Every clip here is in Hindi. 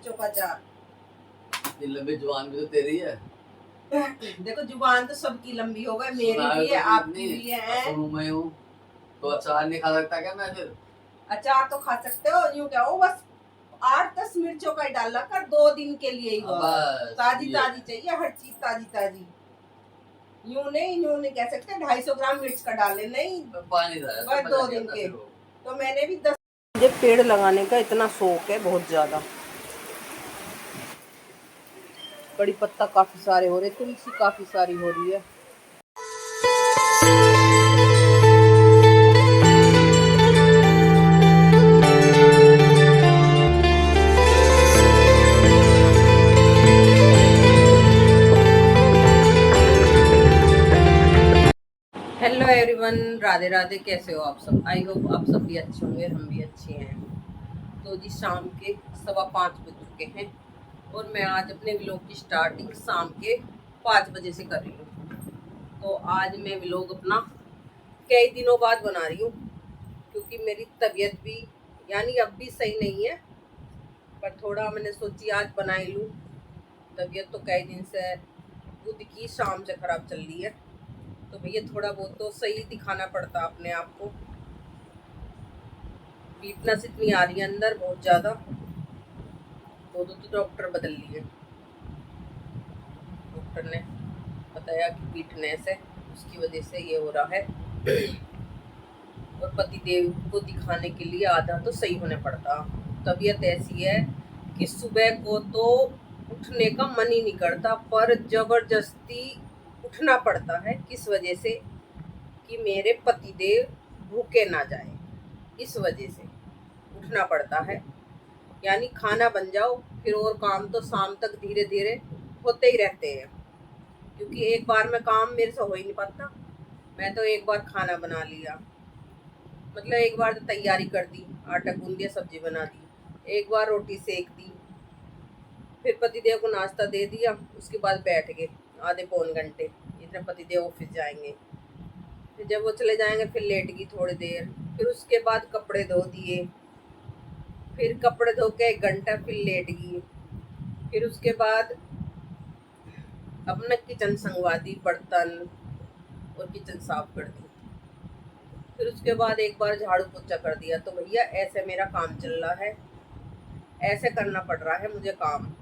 चौकाचार। ये लंबी जुबान भी तो तेरी है। देखो जुबान तो सबकी लंबी हो गई, मेरी भी है, आपकी भी है। मैं हूँ तो अचार नहीं खा सकता क्या मैं फिर? अचार तो खा सकते हो, यूं क्या हो, बस 8-10 मिर्चों का ही डाला कर 2 दिन के लिए ही। ताजी ताजी चाहिए, हर चीज ताजी ताजी। यूं नहीं कह सकते 250 ग्राम मिर्च का डाले, नहीं पानी बस 2 दिन के। तो मैंने भी 10 मुझे पेड़ लगाने का इतना शौक है, बहुत ज्यादा। कड़ी पत्ता काफी सारे हो रहे, तुलसी काफी सारी हो रही है। Hello everyone, Radhe Radhe. कैसे हो आप सब? आई होप आप सब भी अच्छे होंगे, हम भी अच्छे हैं। तो जी शाम के 5:15 बज चुके हैं और मैं आज अपने व्लॉग की स्टार्टिंग शाम के 5 बजे से कर रही हूँ। तो आज मैं व्लॉग अपना कई दिनों बाद बना रही हूँ, क्योंकि मेरी तबीयत भी यानी अब भी सही नहीं है, पर थोड़ा मैंने सोची आज बना ही लूँ। तबीयत तो कई दिन से दूध की शाम से ख़राब चल रही है, तो भैया थोड़ा बहुत तो सही दिखाना पड़ता अपने आप को। वीकनेस इतनी आ रही है अंदर बहुत ज़्यादा, तो डॉक्टर बदल लिए। डॉक्टर ने बताया कि वीकनेस है, उसकी वजह से ये हो रहा है। और पतिदेव को दिखाने के लिए आधा तो सही होने पड़ता। तबीयत ऐसी है कि सुबह को तो उठने का मन ही नहीं करता, पर जबरदस्ती उठना पड़ता है। किस वजह से? कि मेरे पतिदेव भूखे ना जाए, इस वजह से उठना पड़ता है। यानी खाना बन जाओ, फिर और काम तो शाम तक धीरे धीरे होते ही रहते हैं, क्योंकि एक बार में काम मेरे से हो ही नहीं पाता। मैं तो एक बार खाना बना लिया, मतलब एक बार तो तैयारी कर दी, आटा गूंद दिया, सब्जी बना दी, एक बार रोटी सेक दी, फिर पतिदेव को नाश्ता दे दिया, उसके बाद बैठ गए आधे पौन घंटे, इतने पतिदेव ऑफिस जाएंगे। फिर जब वो चले जाएंगे फिर लेट गई थोड़ी देर, फिर उसके बाद कपड़े धो दिए, फिर कपड़े धो के 1 घंटा फिर लेट गई, फिर उसके बाद अपना किचन संगवा दी, बर्तन और किचन साफ कर दी, फिर उसके बाद एक बार झाड़ू पोछा कर दिया। तो भैया ऐसे मेरा काम चल रहा है, ऐसे करना पड़ रहा है मुझे काम।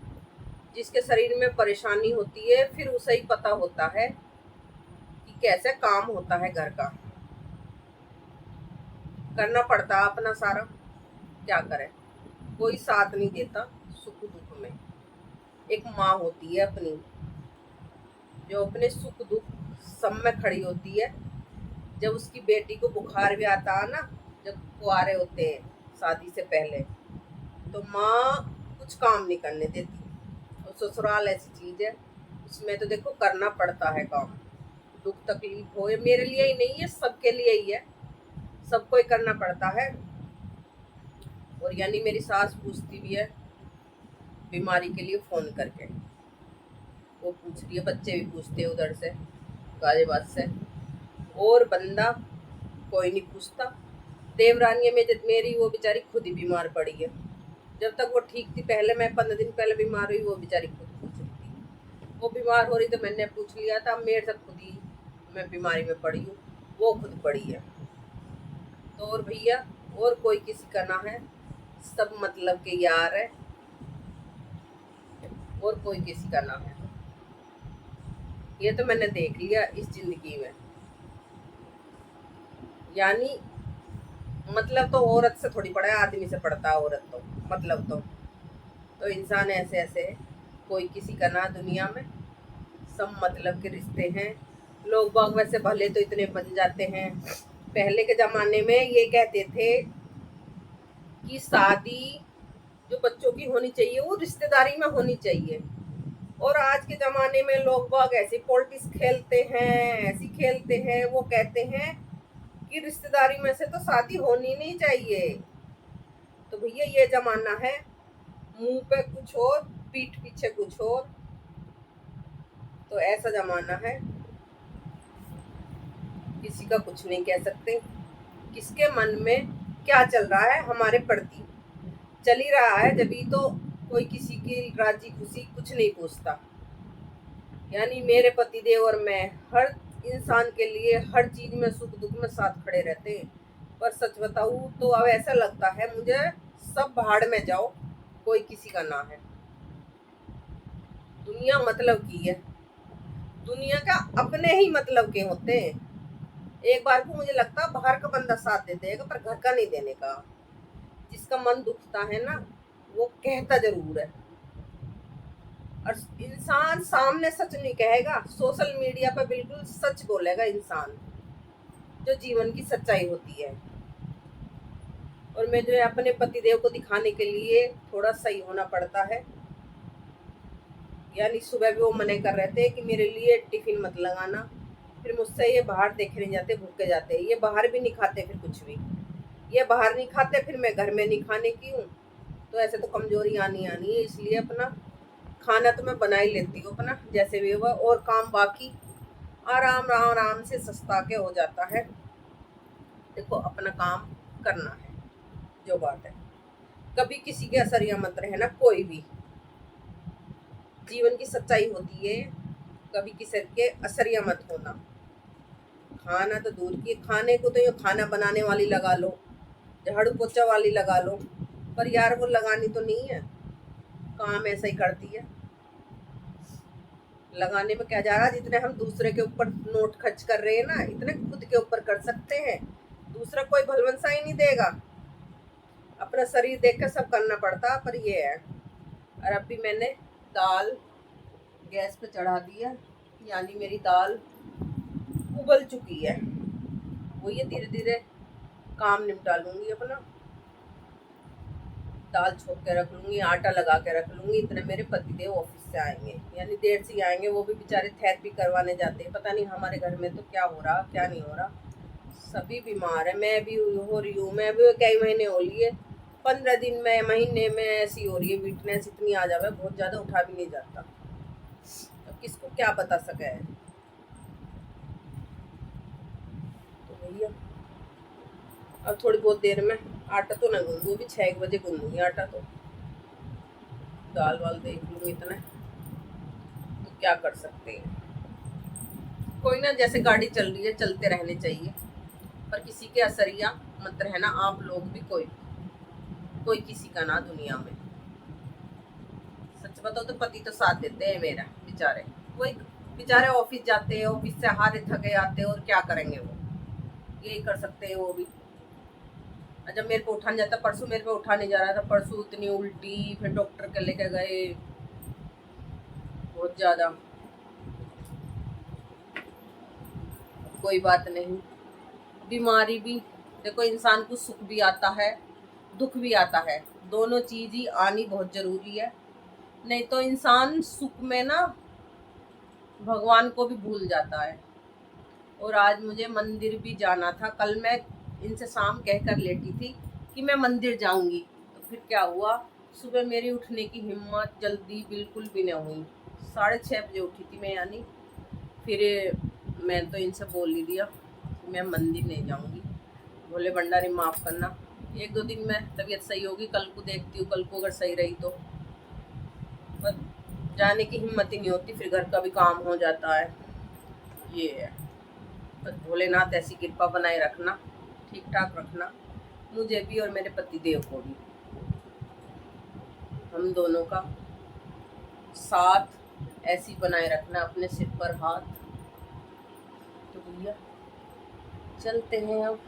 जिसके शरीर में परेशानी होती है फिर उसे ही पता होता है कि कैसे काम होता है घर का। करना पड़ता अपना सारा, क्या करें, कोई साथ नहीं देता सुख दुख में। एक माँ होती है अपनी, जो अपने सुख दुख सब में खड़ी होती है। जब उसकी बेटी को बुखार भी आता है ना, जब कुआरे होते हैं शादी से पहले, तो माँ कुछ काम नहीं करने देती। और ससुराल ऐसी चीज़ है, उसमें तो देखो करना पड़ता है काम। दुख तकलीफ हो, ये मेरे लिए ही नहीं है, सबके लिए ही है, सबको ही करना पड़ता है। और यानी मेरी सास पूछती भी है बीमारी के लिए फ़ोन करके, वो पूछ रही है, बच्चे भी पूछते हैं उधर से गाजियाबाद से, और बंदा कोई नहीं पूछता। देवरानी मेरी वो बेचारी खुद ही बीमार पड़ी है। जब तक वो ठीक थी, पहले मैं 15 दिन पहले बीमार हुई, वो बेचारी खुद पूछ रही थी। वो बीमार हो रही तो मैंने पूछ लिया था, मेरे से खुद ही मैं बीमारी में पड़ी हूँ, वो खुद पड़ी है। तो और भैया और कोई किसी का ना है, सब मतलब के यार है, और कोई किसी का ना है। ये तो मैंने देख लिया इस जिंदगी में। यानी मतलब तो औरत से थोड़ी पड़ा है, आदमी से पड़ता है औरत तो, मतलब तो इंसान ऐसे ऐसे है, कोई किसी का ना दुनिया में, सब मतलब के रिश्ते हैं। लोग बाग वैसे भले तो इतने बन जाते हैं। पहले के ज़माने में ये कहते थे कि शादी जो बच्चों की होनी चाहिए वो रिश्तेदारी में होनी चाहिए, और आज के ज़माने में लोग बाग ऐसी पॉलिटिक्स खेलते हैं, ऐसी खेलते हैं, वो कहते हैं कि रिश्तेदारी में से तो शादी होनी नहीं चाहिए। तो भैया ये ज़माना है, मुंह पे कुछ और पीठ पीछे कुछ और, तो ऐसा ज़माना है, किसी का कुछ नहीं कह सकते। किसके मन में क्या चल रहा है हमारे प्रति, चल ही रहा है जब ही तो कोई किसी की राजी खुशी कुछ नहीं पूछता। यानी मेरे पतिदेव और मैं हर इंसान के लिए हर चीज में सुख दुख में साथ खड़े रहते हैं। पर सच बताऊं तो अब ऐसा लगता है मुझे सब भाड़ में जाओ, कोई किसी का ना है। दुनिया मतलब की है, दुनिया का अपने ही मतलब के होते हैं। एक बार को मुझे लगता बाहर का बंदा साथ दे देगा पर घर का नहीं देने का। जिसका मन दुखता है ना वो कहता जरूर है, और इंसान सामने सच नहीं कहेगा, सोशल मीडिया पर बिल्कुल सच बोलेगा इंसान, जो जीवन की सच्चाई होती है। और मैं जो है अपने पतिदेव को दिखाने के लिए थोड़ा सही होना पड़ता है। यानी सुबह भी वो मना कर रहे थे कि मेरे लिए टिफिन मत लगाना, फिर मुझसे ये बाहर देखे नहीं जाते, भूखे जाते, ये बाहर भी नहीं खाते, फिर कुछ भी ये बाहर नहीं खाते, फिर मैं घर में नहीं खाने की हूँ। तो ऐसे तो कमजोरी आनी आनी है, इसलिए अपना खाना तो मैं बना ही लेती हूँ अपना जैसे भी हुआ, और काम बाकी आराम आराम से सस्ता के हो जाता है। देखो अपना काम करना है जो बात है, कभी किसी के असरिया मत रहना, कोई भी जीवन की सच्चाई होती है, कभी किसी के असरिया मत होना। खाना तो दूर की, खाने को तो ये खाना बनाने वाली लगा लो, झाड़ू पोछा वाली लगा लो, पर यार वो लगानी तो नहीं है, काम ऐसा ही करती है। लगाने में क्या जा रहा है, जितने हम दूसरे के ऊपर नोट खर्च कर रहे हैं ना, इतने खुद के ऊपर कर सकते हैं। दूसरा कोई भलवंसा ही नहीं देगा, अपना शरीर देख कर सब करना पड़ता। पर ये है, और अब भी मैंने दाल गैस पे चढ़ा दिया, यानी मेरी दाल उबल चुकी है। वो ये धीरे धीरे काम निपटा लूंगी अपना, दाल छोक के रख लूंगी, आटा लगा के रख लूंगी। इतने मेरे पतिदेव ऑफिस से आएंगे, यानी देर से आएंगे, वो भी बेचारे थेरेपी करवाने जाते हैं। पता नहीं हमारे घर में तो क्या हो रहा क्या नहीं हो रहा, सभी बीमार है, मैं भी हो रही हूँ, मैं भी कई महीने हो लिए, 15 दिन में महीने में ऐसी हो रही है, वीकनेस इतनी आ जावे, बहुत ज़्यादा उठा भी नहीं जाता। तो किसको क्या बता सके है। तो भैया अब थोड़ी बहुत देर में आटा तो ना गूंदू, भी 6 बजे गूंदूंगी आटा, तो दाल वाल देख लूँगी इतना, तो क्या कर सकते हैं। कोई ना, जैसे गाड़ी चल रही है चलते रहने चाहिए, पर किसी के असरिया मत रहना आप लोग भी, कोई किसी का ना दुनिया में। सच बताओ तो पति तो साथ देते हैं मेरा, बेचारे वही बेचारे ऑफिस जाते हैं, ऑफिस से हारे थके आते हैं, और क्या करेंगे वो, यही कर सकते हैं वो भी। जब मेरे को उठाने जाता, परसों मेरे को उठाने जा रहा था, परसों इतनी उल्टी, फिर डॉक्टर के लेके गए, बहुत ज़्यादा। कोई बात नहीं, बीमारी भी देखो, इंसान को सुख भी आता है दुख भी आता है, दोनों चीज़ ही आनी बहुत ज़रूरी है। नहीं तो इंसान सुख में ना भगवान को भी भूल जाता है। और आज मुझे मंदिर भी जाना था, कल मैं इनसे शाम कहकर लेटी थी कि मैं मंदिर जाऊंगी, तो फिर क्या हुआ, सुबह मेरी उठने की हिम्मत जल्दी बिल्कुल भी नहीं हुई। 6:30 बजे उठी थी मैं, यानी फिर मैं तो इनसे बोल ही दिया कि मैं मंदिर नहीं जाऊंगी, भोले भंडारी माफ़ करना, 1-2 दिन में तबीयत सही होगी, कल को देखती हूँ, कल को अगर सही रही तो। पर जाने की हिम्मत ही नहीं होती, फिर घर का भी काम हो जाता है, ये है। तो भोलेनाथ ऐसी कृपा बनाए रखना, ठीक ठाक रखना, मुझे भी और मेरे पति देव को भी, हम दोनों का साथ ऐसी बनाए रखना, अपने सिर पर हाथ। तो भैया चलते हैं, अब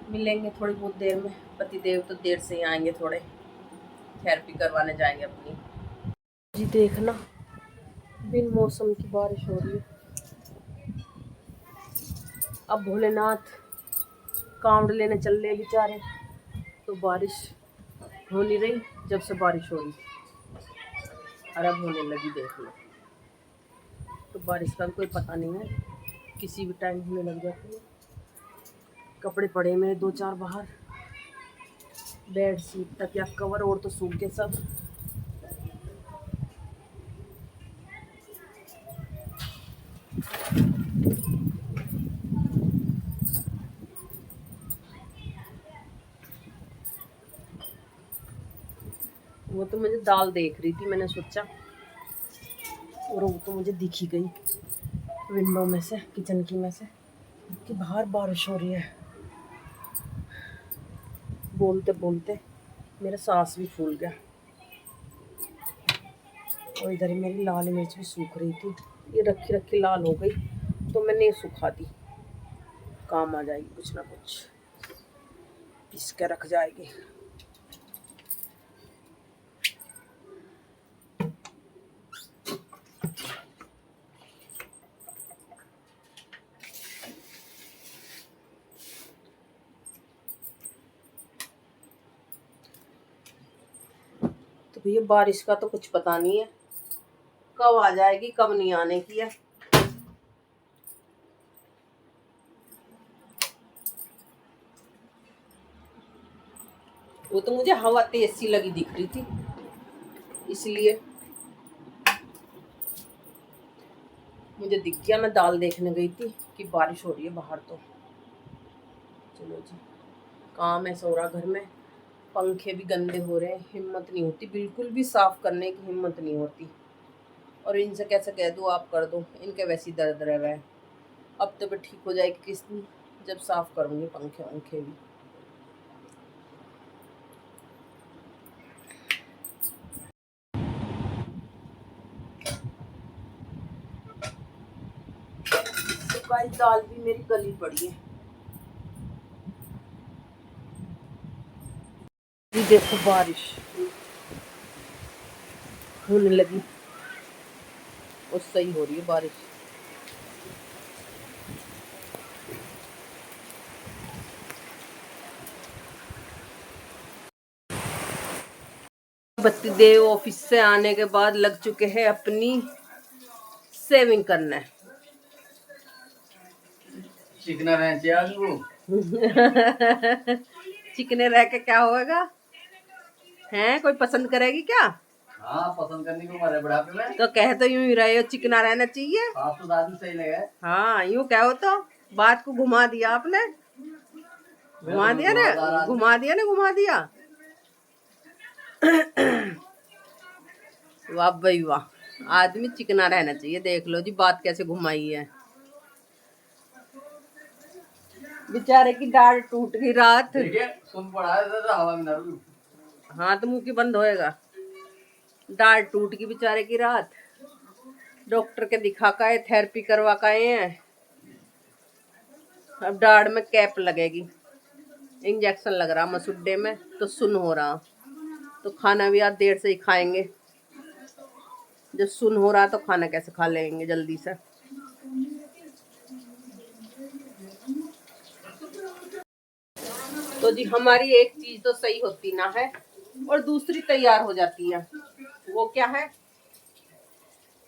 मिलेंगे थोड़ी बहुत देर में, पति देव तो देर से ही आएंगे, थोड़े थेरेपी करवाने जाएंगे अपनी। जी देखना, बिन मौसम की बारिश हो रही है। अब भोलेनाथ कांवड़ लेने चल रहे बेचारे, तो बारिश हो नहीं रही, जब से बारिश हो रही अरब होने लगी, देख लो। तो बारिश का भी कोई पता नहीं है, किसी भी टाइम होने लग जाती है। कपड़े पड़े मेरे 2-4 बाहर, बेड शीट तकिया कवर और तो सूख गए सब। वो तो मुझे दाल देख रही थी, मैंने सोचा, और वो तो मुझे दिख ही गई विंडो में से, किचन की में से, कि बाहर बारिश हो रही है। बोलते बोलते मेरा सांस भी फूल गया। और इधर ही मेरी लाल मिर्च भी सूख रही थी, ये रखी रखी लाल हो गई, तो मैंने ये सुखा दी, काम आ जाएगी, कुछ ना कुछ पीस के रख जाएगी। तो भैया बारिश का तो कुछ पता नहीं है, कब आ जाएगी कब नहीं आने की है। वो तो मुझे हवा तेज सी लगी दिख रही थी, इसलिए मुझे दिख गया। मैं दाल देखने गई थी कि बारिश हो रही है बाहर, तो चलो जी, काम है सो रहा घर में, पंखे भी गंदे हो रहे हैं, हिम्मत नहीं होती, बिल्कुल भी साफ करने की हिम्मत नहीं होती। और इनसे कैसे कह दो आप कर दो, इनके वैसी दर्द रह रहा है। अब तो ठीक हो जाएगी किस दिन, जब साफ करूँगी पंखे वंखे भी। तो गाइस दाल भी मेरी गली पड़ी है, ये देखो बारिश होने लगी, और सही हो रही है बारिश। बत्ती देव ऑफिस से आने के बाद लग चुके हैं अपनी सेविंग करना। चिकना रहना चाहिए आज वो। चिकने रह के क्या होगा, हैं कोई पसंद करेगी क्या? हाँ, पसंद करने को मरे बुढ़ापे में। तो कह तो यूं ही रहे हो, चिकना रहना चाहिए। आप तो दादी सही लगे। हाँ यूं कहो, तो बात को घुमा दिया आपने, घुमा दिया ना, घुमा दिया ना, घुमा दिया। वाह भाई वाह, आदमी चिकना रहना चाहिए। देख लो जी बात कैसे घुमाई है, बेचारे की दाढ़ टूट गई रात। सुन पड़ा है तो हवा में ना रुक। हाँ तो मुंह की बंद होएगा, दाढ़ टूट गई बेचारे की रात, डॉक्टर के दिखा का है, थेरेपी करवा का हैं। अब दाढ़ में कैप लगेगी, इंजेक्शन लग रहा मसुड्डे में, तो सुन हो रहा, तो खाना भी आज देर से ही खाएंगे। जब सुन हो रहा तो खाना कैसे खा लेंगे जल्दी से। तो जी हमारी एक चीज तो सही होती ना है, और दूसरी तैयार हो जाती है। वो क्या है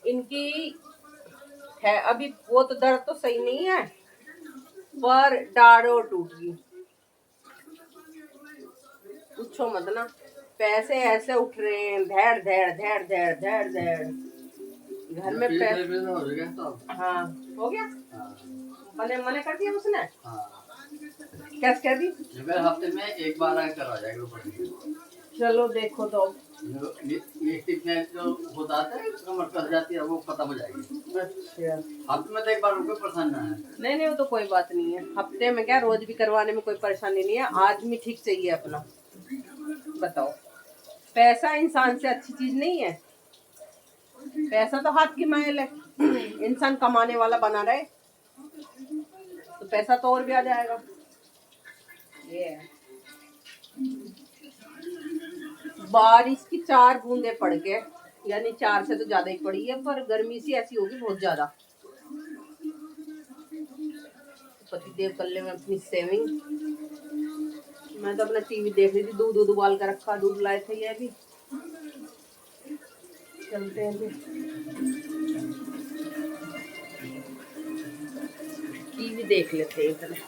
इनकी, है अभी वो तो दर्द तो सही नहीं है, पर दाढ़ और टूट गई, पूछो मत ना। पैसे ऐसे उठ रहे हैं, धैड़ धैड़ धैड़ धैड़ धैड़ धैड़ घर में पैसे। हाँ हो गया, मैंने मना कर दिया उसने। क्या कह दी, हफ्ते में एक बार आकर करवा जाएगा। चलो देखो तो, जो होता है कमर कस जाती है वो खत्म हो जाएगी। अच्छा हफ्ते में तो एक बार रुको, परेशान ना है। नहीं नहीं वो तो कोई बात नहीं है, हफ्ते में क्या, रोज भी करवाने में कोई परेशानी नहीं है। आदमी ठीक चाहिए अपना, बताओ पैसा इंसान से अच्छी चीज नहीं है। पैसा तो हाथ की मैल है, इंसान कमाने वाला बना रहे तो पैसा तो और भी आ जाएगा। ये है। बारिश की 4 बूंदे पड़ के, यानी 4 से तो ज्यादा ही पड़ी है, पर गर्मी सी ऐसी होगी बहुत ज्यादा। पतिदेव कर ले में अपनी सेविंग, मैं तो अपना टीवी देख रही थी, दूध दूध उबाल कर रखा, दूध लाए थे ये अभी, चलते हैं टीवी देख लेते हैं।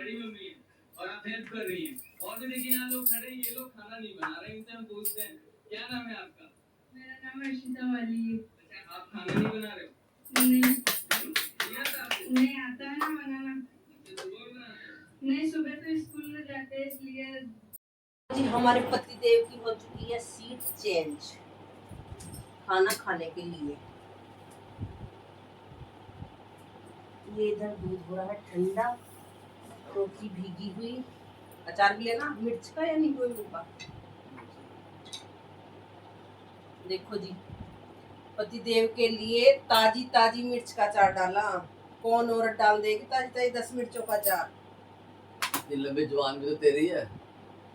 बड़ी मम्मी है और आप हेल्प कर रही हैं। और भी देखिए यहाँ लोग खड़े हैं, ये लोग खाना नहीं बना रहे, इनसे हम पूछते हैं क्या नाम है आपका? मेरा नाम अर्शिता वाली है। अच्छा, आप खाना नहीं बना रहे हो? नहीं नहीं आता आपको? नहीं आता है ना बनाना। अच्छा, सुबह बनाते हो? नहीं, सुबह तो स्कूल में जाते हैं इसलिए। जी हमारे पति देव की हो चुकी है सीट चेंज खाना खाने के लिए। ये इधर दूध हो रहा है ठंडा, रोटी भीगी हुई, अचार भी लेना मिर्च का या नींबू का। देखो जी पति देव के लिए ताजी ताजी मिर्च का अचार डाला। कौन औरत डाल देगी ताजी ताजी 10 मिर्चों का अचार। ये लंबी जुबान भी तो तेरी है।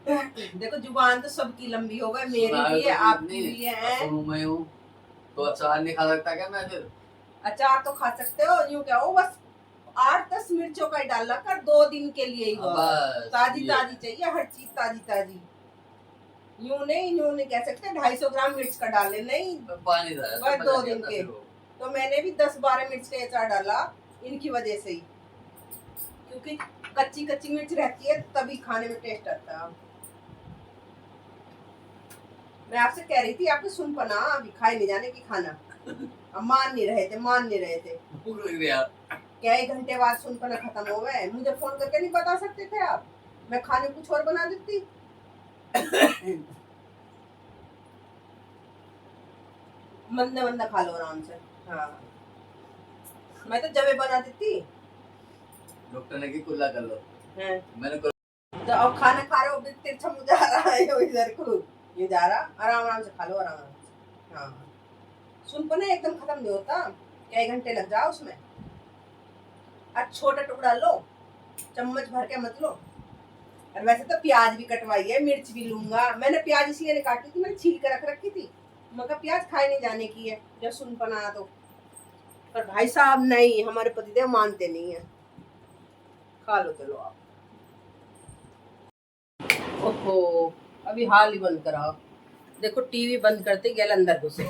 देखो जुबान तो सबकी लंबी हो गई, मेरी भी है आपकी भी है। मैं हूँ तो अचार नहीं खा सकता क्या मैं फिर? अचार तो खा सकते हो, यूं क्या हो बस 8-10 मिर्चों का ही डालना कर 2 दिन के लिए ही हो। ताजी ताजी चाहिए हर चीज ताजी ताजी। यूं नहीं कह सकते 250 ग्राम मिर्च का डाले नहीं पानी बस 2 दिन के। तो मैंने भी 10-12 मिर्च का अचार डाला इनकी वजह से ही, क्योंकि कच्ची कच्ची मिर्च रहती है तभी खाने में टेस्ट आता है। मैं आपसे कह रही थी आपको सुन पना अभी खाए नहीं जाने की खाना। अब मान नहीं रहे थे भूख लग रही यार। क्या 1 घंटे बाद सुन पना खत्म हो गए? मुझे फोन करके नहीं बता सकते थे आप? मैं खाने कुछ और बना देती। मंदा खा लो आराम से। हाँ मैं तो जबे बना देती। डॉक्टर ने की कुल्ला कर लो हैं मैंने तो अब खाना खा रहे हो तिरछा मुँह जा रहा है इधर को ये जा रहा। आराम से खा लो आराम से। हाँ सुन पना एकदम खत्म नहीं होता, क्या 1 घंटे लग जाओ उसमें। आज छोटा टुकड़ा लो, चम्मच भर के मत लो। और वैसे तो प्याज भी कटवाई है, मिर्च भी लूंगा। मैंने प्याज इसलिए नहीं काटी थी, मैंने छील के रख रखी थी, मगर प्याज खाए नहीं जाने की है जब सुन पना तो। पर भाई साहब नहीं, हमारे पतिदेव मानते नहीं है। खा लो चलो आप। ओहो अभी हाल ही बंद करा। देखो टीवी बंद करते गैल अंदर घुसे।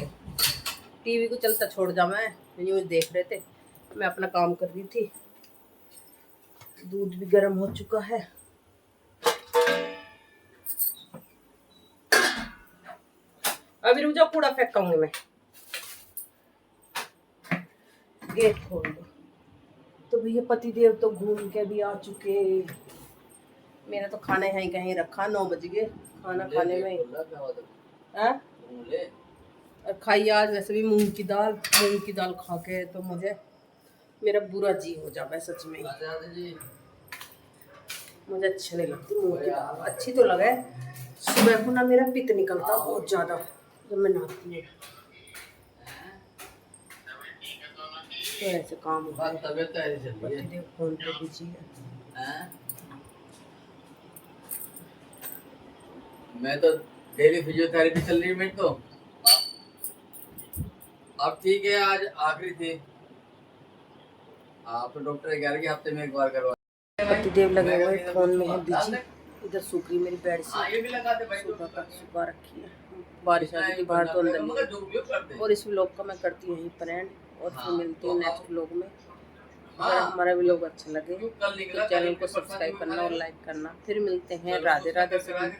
टीवी को चलता छोड़ जा, मैं न्यूज देख रहे थे, मैं अपना काम कर रही थी। दूध भी गर्म हो चुका है। अभी रुक जाओ, कूड़ा फेंकाऊंगी मैं। गेट खोल दो। तो भैया पतिदेव तो घूम के भी आ चुके। मेरा तो खाना यहीं कहीं रखा, 9 बज गए खाना खाने में। और खाई आज वैसे भी मूंग की दाल खा के तो मेरा बुरा जी हो जाता है सच में। मुझे अच्छी नहीं लगती मूंग की दाल। अच्छी तो लगे, सुबह को ना मेरा पित्त निकलता बहुत ज़्यादा जब मैं नहाती हूँ। तो ऐसे काम होता है। पतिदेव फोन पे बिजी है। मैं तो डेली फिजियोथेरेपी चल रही है मेरी तो। अब ठीक है आज आखिरी थी। आप तो डॉक्टर 11 के हफ्ते में 1 बार करवा। पतिदेव लगे हुए फोन में है बिजी। इधर सूख रही मेरी बेड से, सुबह रखी है। बारिश आ रही थी बाहर तो अंदर नहीं। और इस व्लॉग का मैं करती हूँ यहीं पर एंड, और फिर मिलती हूँ नेक्स्ट व्लॉग में। अगर हमारा व्लॉग अच्छा लगे तो चैनल को सब्सक्राइब करना और लाइक करना। फिर मिलते हैं। राधे राधे सभी।